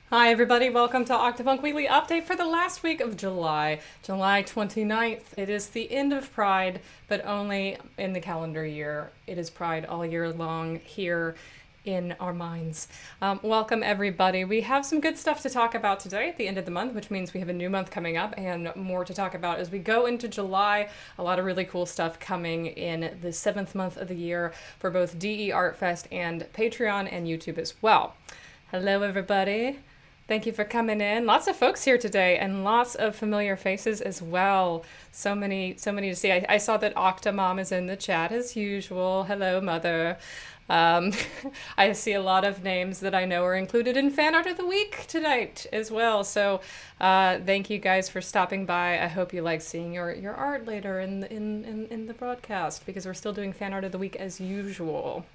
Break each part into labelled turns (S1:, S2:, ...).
S1: Hi everybody, welcome to Octopunk Weekly Update for the last week of July, July 29th. It is the end of Pride, but only in the calendar year. It is Pride all year long here in our minds. Welcome everybody. We have some good stuff to talk about today at the end of the month, which means we have a new month coming up and more to talk about as we go into July. A lot of really cool stuff coming in the 7th month of the year for both DE Artfest and Patreon and YouTube as well. Hello everybody. Thank you for coming in. Lots of folks here today and lots of familiar faces as well. So many to see. I saw that Octomom is in the chat as usual. Hello, Mother. Um, I see a lot of names that I know are included in Fan Art of the Week tonight as well. So thank you guys for stopping by. I hope you like seeing your art later in the broadcast because we're still doing Fan Art of the Week as usual.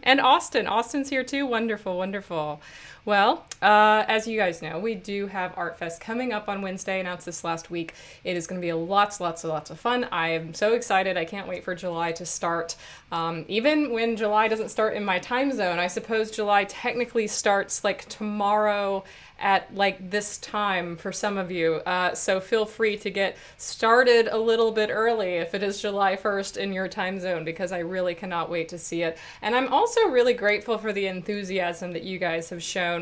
S1: And Austin's here too. Wonderful, wonderful. Well, as you guys know, we do have Artfest coming up on Wednesday, announced this last week. It is going to be lots of fun. I am so excited. I can't wait for July to start. Even when July doesn't start in my time zone, I suppose July technically starts like tomorrow at like this time for some of you. So feel free to get started a little bit early if it is July 1st in your time zone, because I really cannot wait to see it. And I'm also really grateful for the enthusiasm that you guys have shown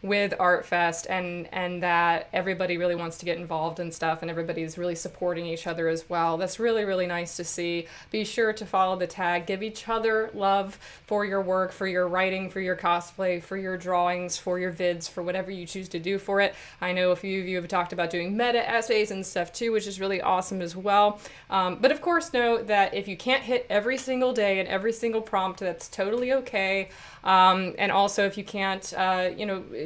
S1: with Artfest and that everybody really wants to get involved and stuff and everybody's really supporting each other as well. That's really nice to see. Be sure to follow the tag. Give each other love for your work, for your writing, for your cosplay, for your drawings, for your vids, for whatever you choose to do for it. I know a few of you have talked about doing meta essays and stuff too, which is really awesome as well. But of course know that if you can't hit every single day and every single prompt, that's totally okay. And also if you can't,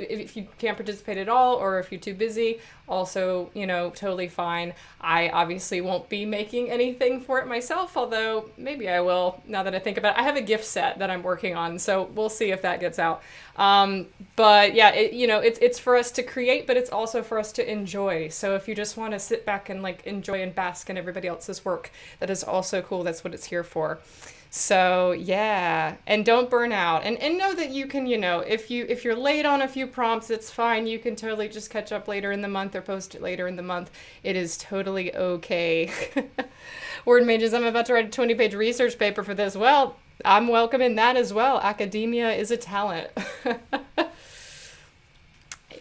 S1: if you can't participate at all or if you're too busy, also, totally fine. I obviously won't be making anything for it myself, although maybe I will now that I think about it. I have a gift set that I'm working on, so we'll see if that gets out. But yeah, it's for us to create, but it's also for us to enjoy. So if you just want to sit back and like enjoy and bask in everybody else's work, that is also cool. That's what it's here for. So yeah, and don't burn out, and know that you can, if you're late on a few prompts, it's fine. You can totally just catch up later in the month or post it later in the month. It is totally okay. Word mages, I'm about to write a 20-page research paper for this. Well, I'm welcoming that as well. Academia is a talent.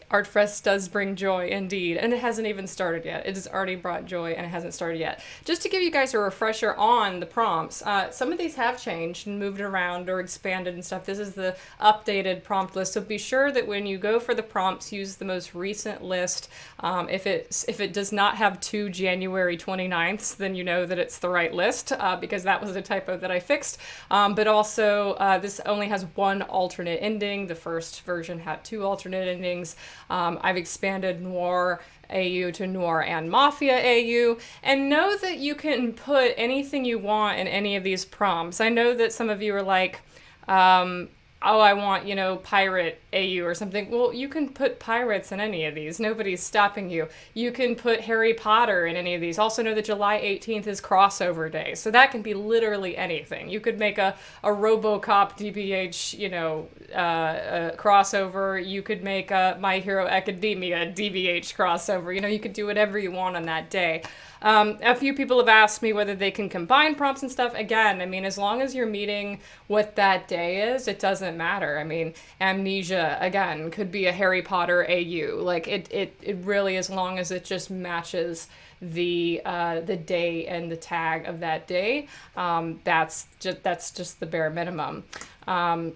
S1: Artfest does bring joy indeed, and it hasn't even started yet. It has already brought joy and it hasn't started yet. Just to give you guys a refresher on the prompts, some of these have changed and moved around or expanded and stuff. This is the updated prompt list, so be sure that when you go for the prompts, use the most recent list. If it does not have 2 January 29th, then you know that it's the right list, because that was a typo that I fixed. But also, this only has 1 alternate ending. The first version had 2 alternate endings. I've expanded Noir AU to Noir and Mafia AU, and know that you can put anything you want in any of these prompts. I know that some of you are like, oh, I want, pirate AU or something. Well, you can put pirates in any of these. Nobody's stopping you. You can put Harry Potter in any of these. Also know that July 18th is crossover day, so that can be literally anything. You could make a RoboCop DBH, crossover. You could make a My Hero Academia DBH crossover. You could do whatever you want on that day. A few people have asked me whether they can combine prompts and stuff. Again, as long as you're meeting what that day is, it doesn't matter. Amnesia, again, could be a Harry Potter AU. Like, it really, as long as it just matches the day and the tag of that day, that's just the bare minimum.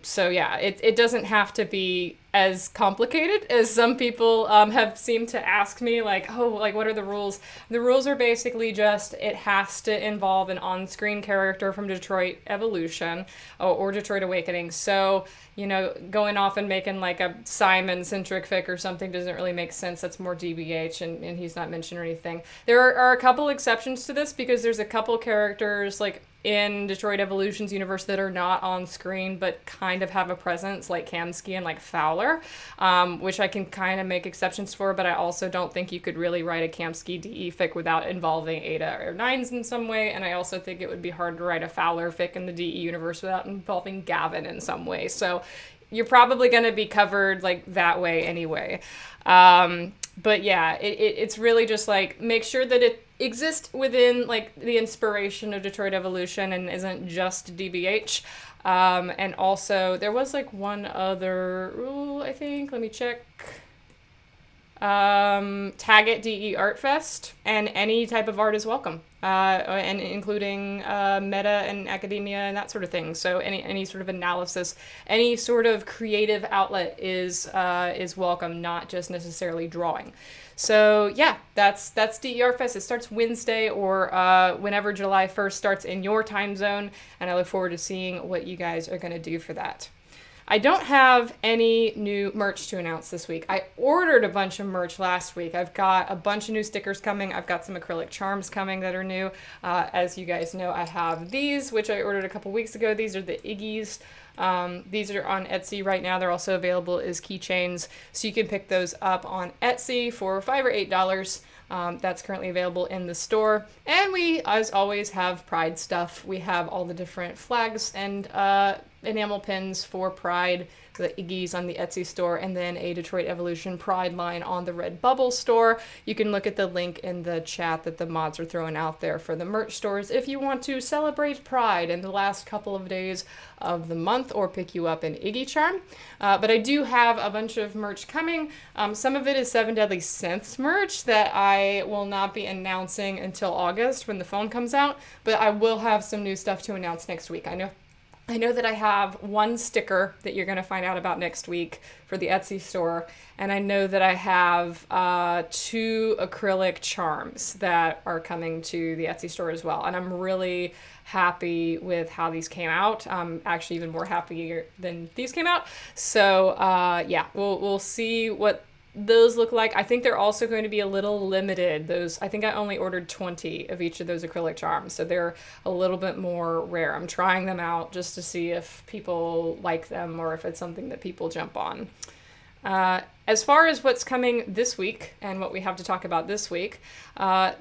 S1: So yeah, it doesn't have to be as complicated as some people have seemed to ask me, like, oh, like, what are the rules? The rules are basically just, it has to involve an on-screen character from Detroit Evolution or Detroit Awakening. So, going off and making like a Simon-centric fic or something doesn't really make sense. That's more DBH, and he's not mentioned or anything. There are a couple exceptions to this, because there's a couple characters, like, in Detroit Evolution's universe that are not on screen but kind of have a presence, like Kamsky and like Fowler, which I can kind of make exceptions for, but I also don't think you could really write a Kamsky DE fic without involving Ada or Nines in some way, and I also think it would be hard to write a Fowler fic in the DE universe without involving Gavin in some way. So you're probably going to be covered like that way anyway. But yeah, it's really just like make sure that it exists within like the inspiration of Detroit Evolution and isn't just DBH. And also there was like one other rule, I think. Let me check. Tag it DE Artfest, and any type of art is welcome, and including meta and academia and that sort of thing. So any sort of analysis, any sort of creative outlet is welcome, not just necessarily drawing. So yeah, that's DE Artfest. It starts Wednesday or whenever July 1st starts in your time zone, and I look forward to seeing what you guys are going to do for that. I don't have any new merch to announce this week. I ordered a bunch of merch last week. I've got a bunch of new stickers coming. I've got some acrylic charms coming that are new. As you guys know, I have these, which I ordered a couple weeks ago. These are the Iggy's. These are on Etsy right now. They're also available as keychains, so you can pick those up on Etsy for $5 or $8. That's currently available in the store. And we, as always, have Pride stuff. We have all the different flags and enamel pins for Pride, the Iggy's on the Etsy store, and then a Detroit Evolution Pride line on the Redbubble store. You can look at the link in the chat that the mods are throwing out there for the merch stores if you want to celebrate Pride in the last couple of days of the month or pick you up an Iggy charm. But I do have a bunch of merch coming. Some of it is Seven Deadly Synths merch that I will not be announcing until August when the phone comes out, but I will have some new stuff to announce next week. I know that I have one sticker that you're going to find out about next week for the Etsy store, and I know that I have 2 acrylic charms that are coming to the Etsy store as well, and I'm really happy with how these came out. I'm actually even more happy than these came out. So yeah, we'll see what those look like. I think they're also going to be a little limited. I think I only ordered 20 of each of those acrylic charms, so they're a little bit more rare. I'm trying them out just to see if people like them or if it's something that people jump on. As far as what's coming this week and what we have to talk about this week on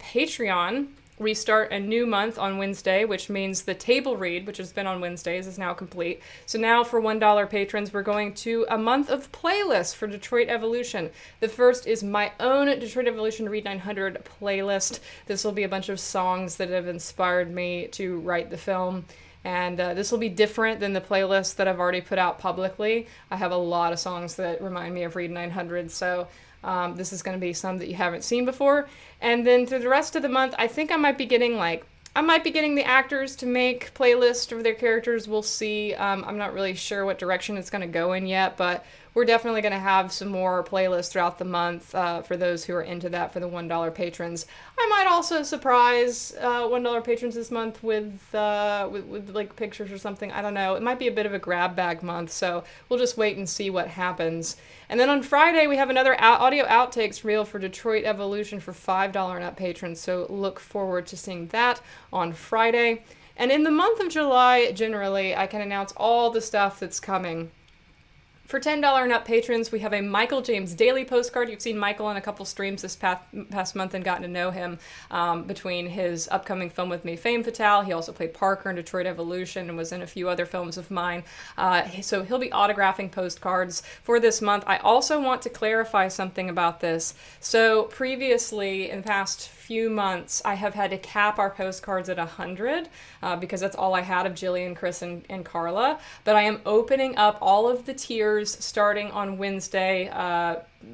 S1: Patreon, we start a new month on Wednesday, which means the table read, which has been on Wednesdays, is now complete. So now for $1 patrons, we're going to a month of playlists for Detroit Evolution. The first is my own Detroit Evolution Read 900 playlist. This will be a bunch of songs that have inspired me to write the film. And this will be different than the playlist that I've already put out publicly. I have a lot of songs that remind me of Read 900, so this is going to be some that you haven't seen before. And then through the rest of the month, I think I might be getting the actors to make playlists of their characters. We'll see. I'm not really sure what direction it's going to go in yet, but we're definitely going to have some more playlists throughout the month for those who are into that for the $1 patrons. I might also surprise $1 patrons this month with like pictures or something. I don't know. It might be a bit of a grab bag month, so we'll just wait and see what happens. And then on Friday, we have another audio outtakes reel for Detroit Evolution for $5 and up patrons, so look forward to seeing that on Friday. And in the month of July, generally, I can announce all the stuff that's coming. For $10 and up patrons, we have a Michael James daily postcard. You've seen Michael in a couple streams this past month and gotten to know him between his upcoming film with me, Femme Fatale. He also played Parker in Detroit Evolution and was in a few other films of mine. So he'll be autographing postcards for this month. I also want to clarify something about this. So previously, in the past few months, I have had to cap our postcards at 100 because that's all I had of Jillian, Chris, and Carla. But I am opening up all of the tiers starting on Wednesday,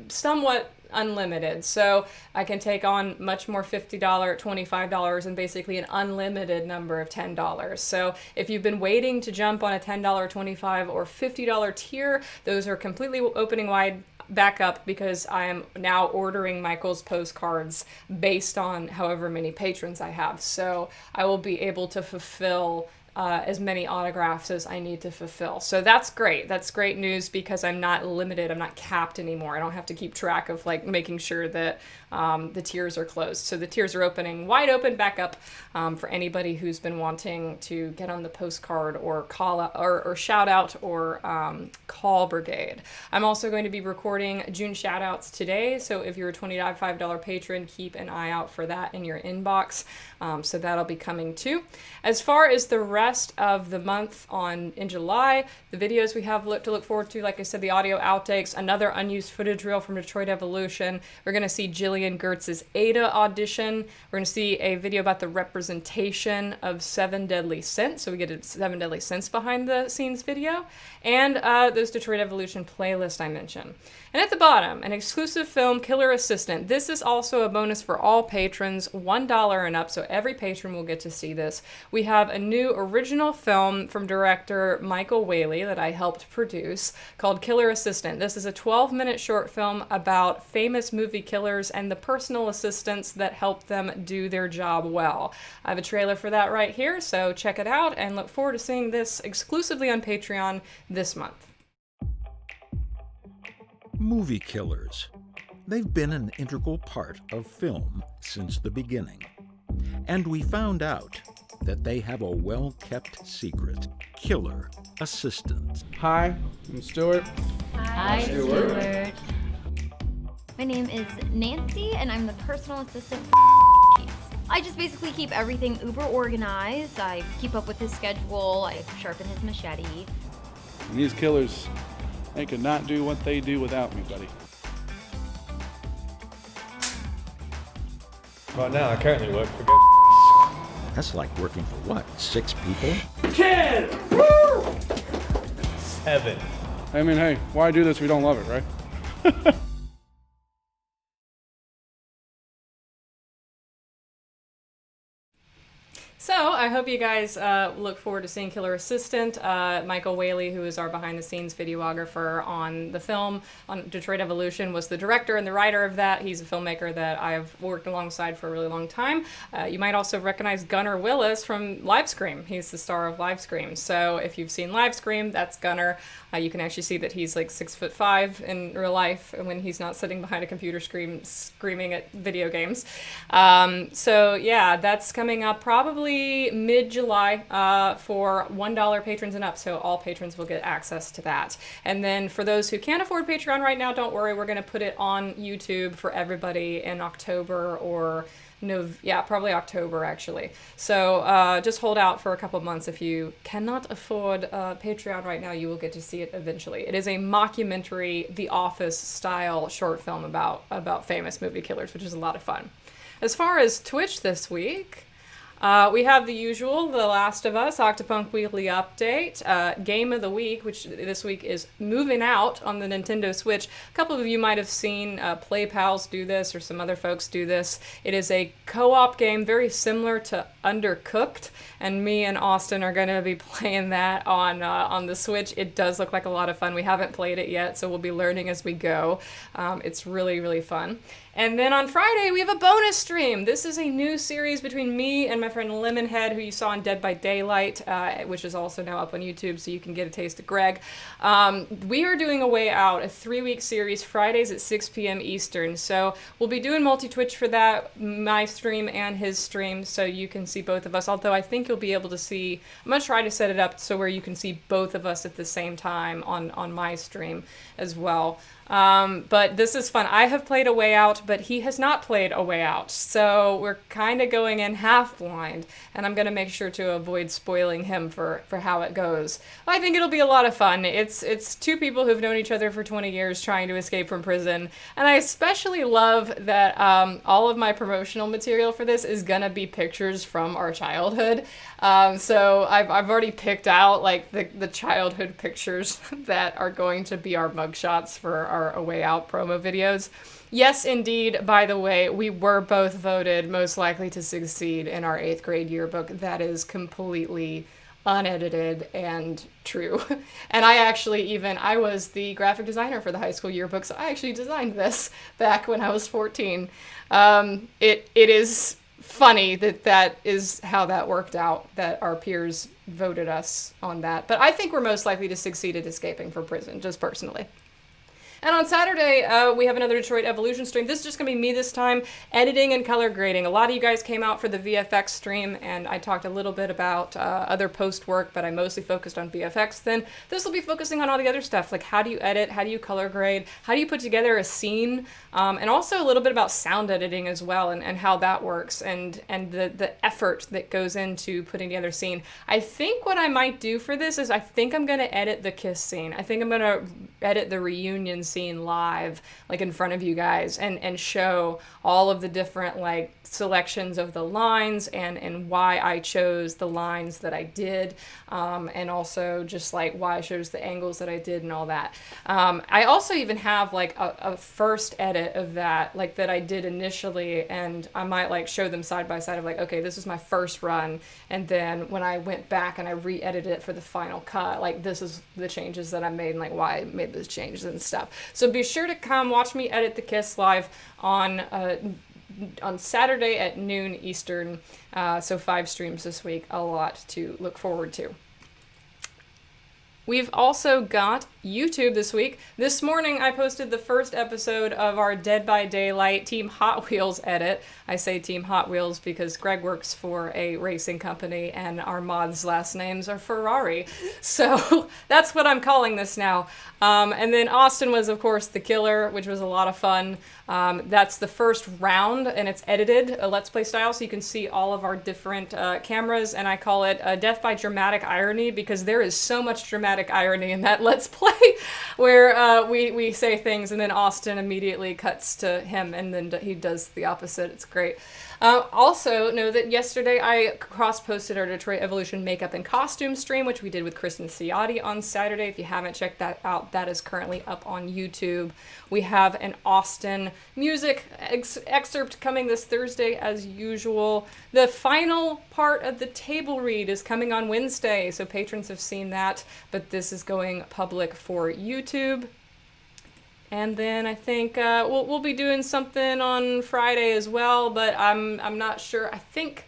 S1: somewhat unlimited. So I can take on much more $50, $25, and basically an unlimited number of $10. So if you've been waiting to jump on a $10, $25, or $50 tier, those are completely opening wide back up because I am now ordering Michael's postcards based on however many patrons I have. So I will be able to fulfill as many autographs as I need to fulfill. So that's great. That's great news because I'm not limited. I'm not capped anymore. I don't have to keep track of like making sure that the tiers are closed. So the tiers are opening wide open back up for anybody who's been wanting to get on the postcard or call out or shout out or call brigade. I'm also going to be recording June shout outs today. So if you're a $25 patron, keep an eye out for that in your inbox. So that'll be coming too. As far as the rest rest of the month in July. The videos we have to look forward to, like I said, the audio outtakes, another unused footage reel from Detroit Evolution. We're going to see Jillian Gertz's Ada audition. We're going to see a video about the representation of Seven Deadly Scents. So we get a Seven Deadly Scents behind the scenes video. And those Detroit Evolution playlist I mentioned. And at the bottom, an exclusive film, Killer Assistant. This is also a bonus for all patrons, $1 and up, so every patron will get to see this. We have a new original film from director Michael Whaley that I helped produce called Killer Assistant. This is a 12-minute short film about famous movie killers and the personal assistants that help them do their job well. I have a trailer for that right here, so check it out and look forward to seeing this exclusively on Patreon this month.
S2: Movie killers. They've been an integral part of film since the beginning. And we found out that they have a well-kept secret, killer assistant.
S3: Hi, I'm Stuart.
S4: Hi, Stuart. My name is Nancy, and I'm the personal assistant for I just basically keep everything uber organized. I keep up with his schedule. I sharpen his machete.
S3: And these killers, they could not do what they do without me, buddy.
S5: Right now, I currently work for
S2: That's like working for what, 6 people?
S5: 10! Woo! 7.
S3: I mean, hey, why do this if we don't love it, right?
S1: So I hope you guys look forward to seeing Killer Assistant. Michael Whaley, who is our behind-the-scenes videographer on the film, on Detroit Evolution, was the director and the writer of that. He's a filmmaker that I've worked alongside for a really long time. You might also recognize Gunnar Willis from Livescream. He's the star of Livescream. So if you've seen Livescream, that's Gunnar. You can actually see that he's like 6'5" in real life, and when he's not sitting behind a computer screen screaming at video games. So yeah, that's coming up probably mid-July for $1 patrons and up, so all patrons will get access to that. And then for those who can't afford Patreon right now, don't worry, we're going to put it on YouTube for everybody in October or probably October actually. So just hold out for a couple months. If you cannot afford Patreon right now, you will get to see it eventually. It is a mockumentary, The Office style short film about famous movie killers, which is a lot of fun. As far as Twitch this week, we have the usual, The Last of Us, Octopunk Weekly Update, Game of the Week, which this week is Moving Out on the Nintendo Switch. A couple of you might have seen Play Pals do this, or some other folks do this. It is a co-op game very similar to Undercooked, and me and Austin are going to be playing that on the Switch. It does look like a lot of fun. We haven't played it yet, so we'll be learning as we go. It's really, really fun. And then on Friday, we have a bonus stream. This is a new series between me and my friend Lemonhead, who you saw in Dead by Daylight, which is also now up on YouTube, so you can get a taste of Greg. We are doing A Way Out, a 3-week series, Fridays at 6 p.m. Eastern. So we'll be doing multi-Twitch for that, my stream and his stream, so you can see both of us. Although I think you'll be able to see, I'm going to try to set it up so where you can see both of us at the same time on my stream as well. But this is fun. I have played A Way Out, but he has not played A Way Out. So we're kind of going in half blind, and I'm going to make sure to avoid spoiling him for how it goes. I think it'll be a lot of fun. It's 2 people who've known each other for 20 years trying to escape from prison. And I especially love that all of my promotional material for this is going to be pictures from our childhood. So I've already picked out like the childhood pictures that are going to be our mugshots for our A Way Out promo videos. Yes, indeed, by the way, we were both voted most likely to succeed in our 8th grade yearbook. That is completely unedited and true. And I was the graphic designer for the high school yearbook, so I actually designed this back when I was 14. It is funny that is how that worked out, that our peers voted us on that. But I think we're most likely to succeed at escaping from prison, just personally. And on Saturday, we have another Detroit Evolution stream. This is just going to be me this time, editing and color grading. A lot of you guys came out for the VFX stream, and I talked a little bit about other post work, but I mostly focused on VFX. Then this will be focusing on all the other stuff, like how do you edit, how do you color grade, how do you put together a scene, and also a little bit about sound editing as well, and how that works, and the effort that goes into putting together a scene. I think what I might do for this is I think I'm going to edit the kiss scene. I think I'm going to edit the reunion scene live, like in front of you guys, and show all of the different like selections of the lines and why I chose the lines that I did, and also just like why I chose the angles that I did and all that. I also even have like a first edit of that, like that I did initially, and I might like show them side by side of like, okay, this is my first run, and then when I went back and I re-edited it for the final cut, like this is the changes that I made and like why I made those changes and stuff. So be sure to come watch me edit the Kiss live on Saturday at noon Eastern. So 5 streams this week, a lot to look forward to. We've also got YouTube this week. This morning I posted the first episode of our Dead by Daylight Team Hot Wheels edit. I say Team Hot Wheels because Greg works for a racing company and our mods' last names are Ferrari. So that's what I'm calling this now. And then Austin was, of course, the killer, which was a lot of fun. That's the first round, and it's edited, a Let's Play style, so you can see all of our different cameras, and I call it Death by Dramatic Irony, because there is so much dramatic irony in that Let's Play, where we say things, and then Austin immediately cuts to him, and then he does the opposite. It's great. Also, know that yesterday I cross-posted our Detroit Evolution makeup and costume stream, which we did with Kristen Ciotti on Saturday. If you haven't checked that out, that is currently up on YouTube. We have an Austin music excerpt coming this Thursday as usual. The final part of the table read is coming on Wednesday, so patrons have seen that, but this is going public for YouTube. And then I think we'll be doing something on Friday as well, but I'm not sure. I think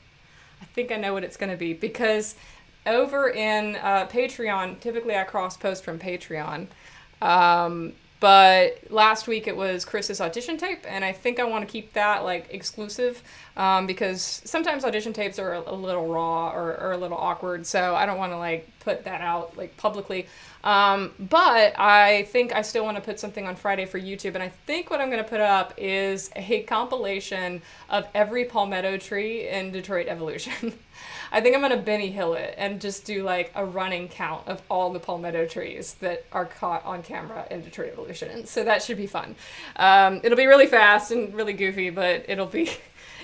S1: I know what it's going to be, because over in Patreon, typically I cross-post from Patreon, but last week it was Chris's audition tape, and I think I want to keep that like exclusive, because sometimes audition tapes are a little raw or a little awkward, so I don't want to like put that out like publicly. But I think I still want to put something on Friday for YouTube, and I think what I'm going to put up is a compilation of every palmetto tree in Detroit Evolution. I think I'm going to Benny Hill it and just do like a running count of all the palmetto trees that are caught on camera in Detroit Evolution. So that should be fun. It'll be really fast and really goofy, but it'll be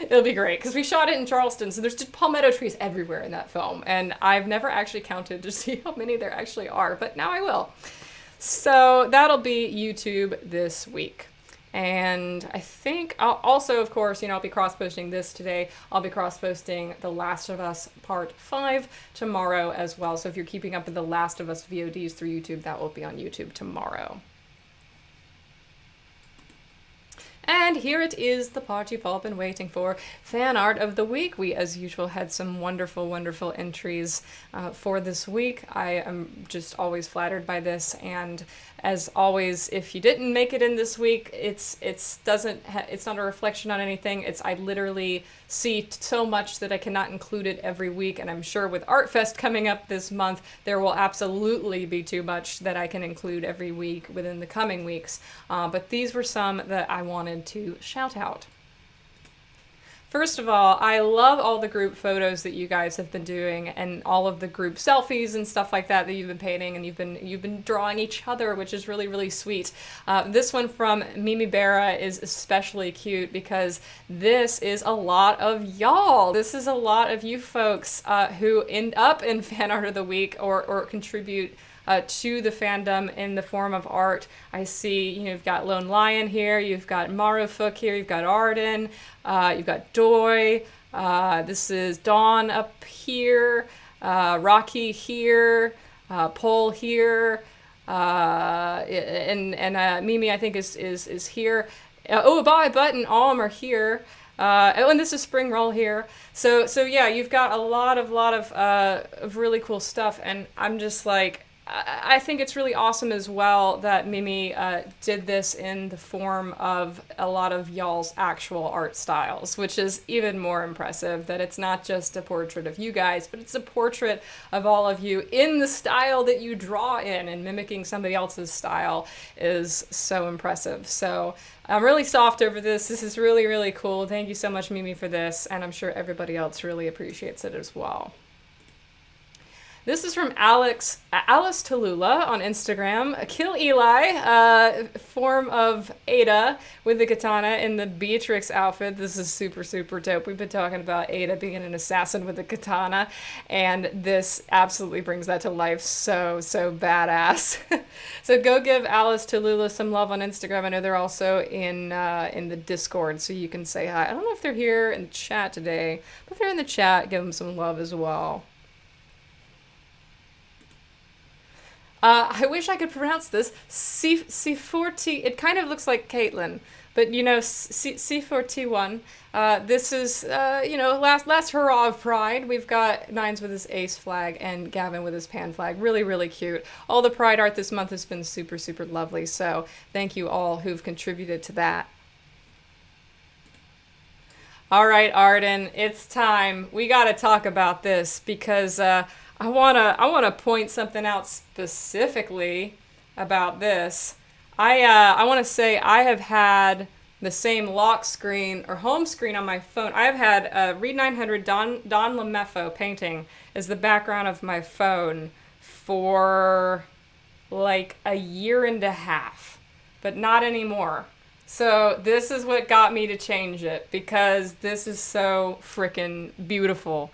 S1: great, because we shot it in Charleston, so there's just palmetto trees everywhere in that film, and I've never actually counted to see how many there actually are, but now I will. So that'll be YouTube this week. And I think I'll also, of course, I'll be cross-posting this today. I'll be cross-posting The Last of Us Part 5 tomorrow as well. So if you're keeping up with The Last of Us VODs through YouTube, that will be on YouTube tomorrow. And here it is, the part you've all been waiting for, fan art of the week. We, as usual, had some wonderful, wonderful entries for this week. I am just always flattered by this, and as always, if you didn't make it in this week, it's not a reflection on anything. I literally see so much that I cannot include it every week, and I'm sure with Artfest coming up this month, there will absolutely be too much that I can include every week within the coming weeks. But these were some that I wanted to shout out. First of all, I love all the group photos that you guys have been doing, and all of the group selfies and stuff like that you've been painting, and you've been drawing each other, which is really, really sweet. This one from Mimi Berra is especially cute because this is a lot of y'all. This is a lot of you folks who end up in Fan Art of the Week or contribute to the fandom in the form of art. I see, you've got Lone Lion here, you've got Marufook here, you've got Arden, you've got Doy, this is Dawn up here, Rocky here, Pole here, and Mimi I think is here. Bye Button, Alm are here. And this is Spring Roll here. So yeah, you've got a lot of really cool stuff, and I'm just like, I think it's really awesome as well that Mimi did this in the form of a lot of y'all's actual art styles, which is even more impressive, that it's not just a portrait of you guys, but it's a portrait of all of you in the style that you draw in, and mimicking somebody else's style is so impressive. So I'm really soft over this. This is really, really cool. Thank you so much, Mimi, for this, and I'm sure everybody else really appreciates it as well. This is from Alice Tallulah on Instagram. Kill Eli, form of Ada with the katana in the Beatrix outfit. This is super, super dope. We've been talking about Ada being an assassin with a katana, and this absolutely brings that to life. So, so badass. So go give Alice Tallulah some love on Instagram. I know they're also in the Discord, so you can say hi. I don't know if they're here in the chat today, but if they're in the chat, give them some love as well. I wish I could pronounce this. C40, it kind of looks like Caitlin, but you know, C41. This is, you know, last hurrah of Pride. We've got Nines with his ace flag and Gavin with his pan flag. Really, really cute. All the Pride art this month has been super, super lovely. So thank you all who've contributed to that. All right, Arden, it's time. We got to talk about this because I wanna point something out specifically about this. I want to say I have had the same lock screen or home screen on my phone. I've had a Reed 900 Don Lemeffo painting as the background of my phone for like a year and a half, but not anymore. So this is what got me to change it, because this is so freaking beautiful.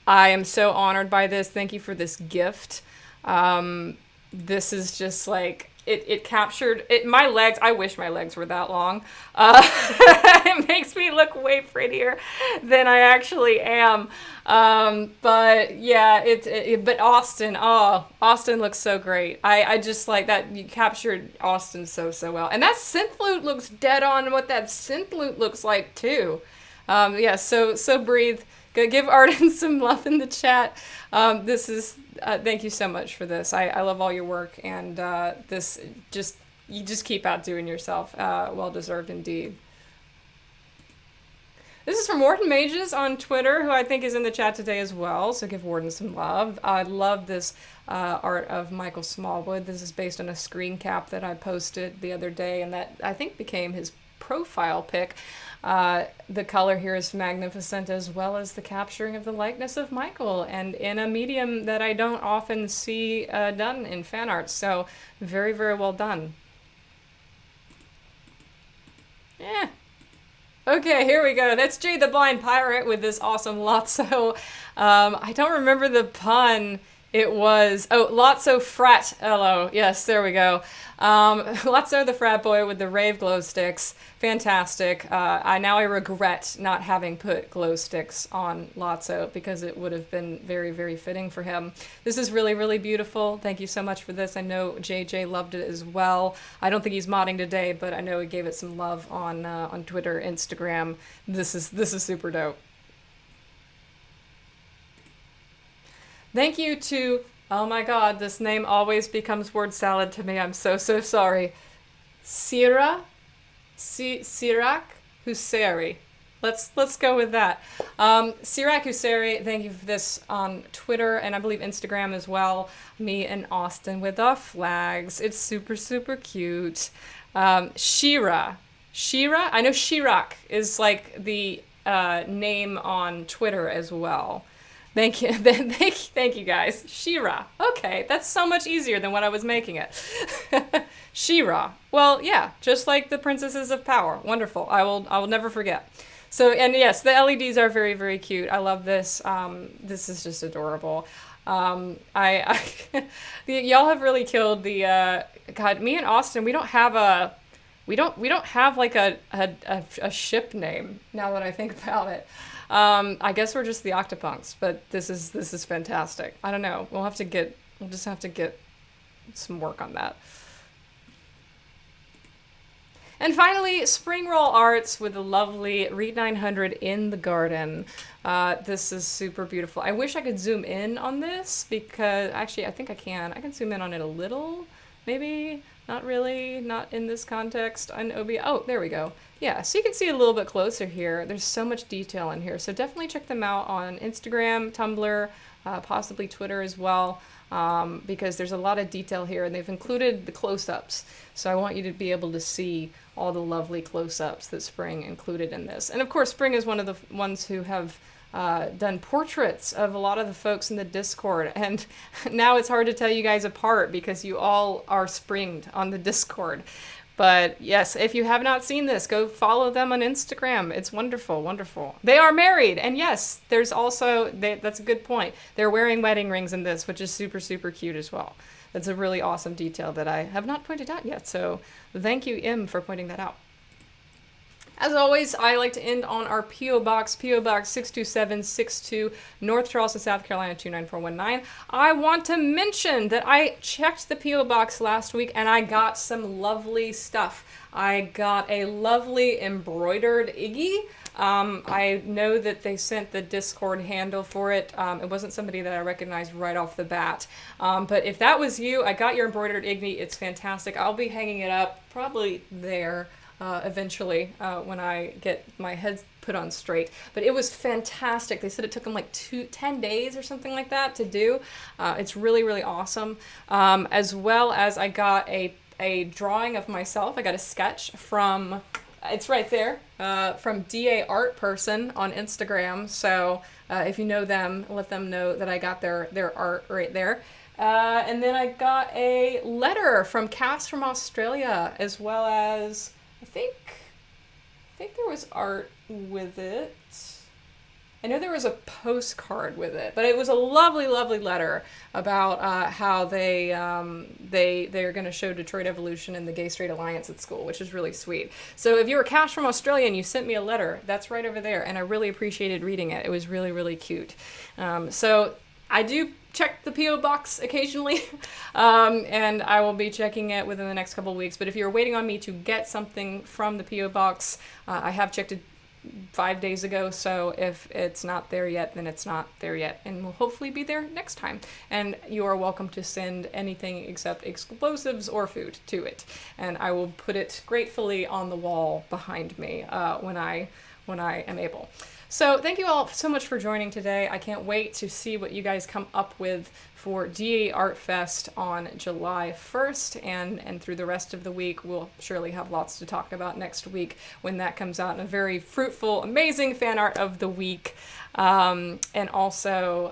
S1: I am so honored by this. Thank you for this gift. This is just like, it captured it. My legs, I wish my legs were that long. It makes me look way prettier than I actually am. But yeah, but Austin, Austin looks so great. I just like that you captured Austin so well. And that synth flute looks dead on what that synth flute looks like too. Yeah, so breathe. Give Arden some love in the chat. This is, thank you so much for this. I love all your work, and this you just keep outdoing yourself. Well deserved indeed. This is from Warden Mages on Twitter, who I think is in the chat today as well, so give Warden some love. I love this art of Michael Smallwood. This is based on a screen cap that I posted the other day, and that I think became his profile pic. The color here is magnificent, as well as the capturing of the likeness of Michael, and in a medium that I don't often see done in fan art. So very, very well done. Yeah. Okay, here we go. That's Jade the Blind Pirate with this awesome Lotso. I don't remember the pun. It was, Lotso Frat Hello. Yes, there we go. Lotso the frat boy with the rave glow sticks. Fantastic. I regret not having put glow sticks on Lotso, because it would have been very, very fitting for him. This is really, really beautiful. Thank you so much for this. I know JJ loved it as well. I don't think he's modding today, but I know he gave it some love on Twitter, Instagram. This is super dope. Thank you to, oh my god, this name always becomes word salad to me. I'm so sorry. Sirac Hussery. Let's go with that. Sirac Hussery, thank you for this on Twitter, and I believe Instagram as well. Me and Austin with our flags. It's super, super cute. Shira. I know Shirac is like the name on Twitter as well. Thank you. Thank you guys. Shira. Okay, that's so much easier than what I was making it. Shira. Well, yeah, just like the Princesses of Power. Wonderful. I will never forget. So, and yes, the LEDs are very, very cute. I love this. This is just adorable. Y'all have really killed the God, me and Austin, we don't have like a ship name, now that I think about it. I guess we're just the Octopunks, but this is fantastic. I don't know. We'll just have to get some work on that. And finally, Spring Roll Arts with the lovely Read 900 in the Garden. This is super beautiful. I wish I could zoom in on this because, actually, I think I can. I can zoom in on it a little, maybe. Not really, not in this context on OBS. Oh, there we go. Yeah, so you can see a little bit closer here. There's so much detail in here. So definitely check them out on Instagram, Tumblr, possibly Twitter as well, because there's a lot of detail here, and they've included the close-ups. So I want you to be able to see all the lovely close-ups that Spring included in this. And of course, Spring is one of the ones who have done portraits of a lot of the folks in the Discord, and now it's hard to tell you guys apart because you all are springed on the Discord. But yes, if you have not seen this, go follow them on Instagram. It's wonderful, wonderful. They are married, and yes, there's also, that's a good point. They're wearing wedding rings in this, which is super, super cute as well. That's a really awesome detail that I have not pointed out yet, so thank you, Im, for pointing that out. As always, I like to end on our P.O. Box, P.O. Box 62762, North Charleston, South Carolina 29419. I want to mention that I checked the P.O. Box last week and I got some lovely stuff. I got a lovely embroidered Iggy. I know that they sent the Discord handle for it. It wasn't somebody that I recognized right off the bat. But if that was you, I got your embroidered Iggy. It's fantastic. I'll be hanging it up probably there. Eventually, when I get my head put on straight. But it was fantastic. They said it took them like 10 days or something like that to do. It's really, really awesome. As well as I got a drawing of myself. I got a sketch from, it's right there, from DA Art Person on Instagram. So if you know them, let them know that I got their art right there. And then I got a letter from Cass from Australia, as well as I think there was art with it. I know there was a postcard with it, but it was a lovely, lovely letter about how they're going to show Detroit Evolution and the Gay Straight Alliance at school, which is really sweet. So if you were Cash from Australia and you sent me a letter, that's right over there, and I really appreciated reading it. It was really, really cute. So I do check the P.O. Box occasionally, and I will be checking it within the next couple of weeks. But if you're waiting on me to get something from the P.O. Box, I have checked it 5 days ago, so if it's not there yet, then it's not there yet, and will hopefully be there next time. And you are welcome to send anything except explosives or food to it, and I will put it gratefully on the wall behind me when I am able. So thank you all so much for joining today. I can't wait to see what you guys come up with for DA Artfest on July 1st and through the rest of the week. We'll surely have lots to talk about next week when that comes out, and a very fruitful, amazing fan art of the week. And also,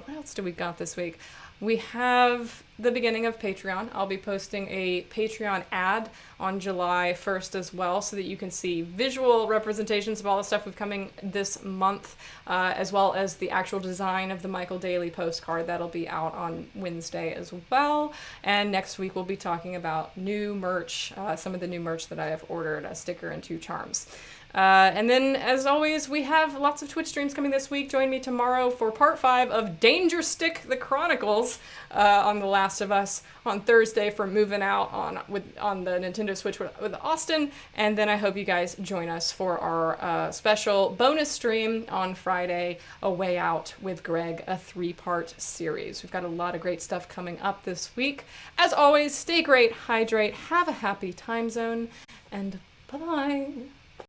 S1: what else do we got this week? We have the beginning of Patreon. I'll be posting a Patreon ad on July 1st as well, so that you can see visual representations of all the stuff we've coming this month, as well as the actual design of the Michael Daly postcard. That'll be out on Wednesday as well. And next week we'll be talking about new merch, some of the new merch that I have ordered, a sticker and 2 charms. And then, as always, we have lots of Twitch streams coming this week. Join me tomorrow for part 5 of Danger Stick the Chronicles on The Last of Us, on Thursday for Moving Out on the Nintendo Switch with Austin. And then I hope you guys join us for our special bonus stream on Friday, A Way Out with Greg, a 3-part series. We've got a lot of great stuff coming up this week. As always, stay great, hydrate, have a happy time zone, and bye-bye.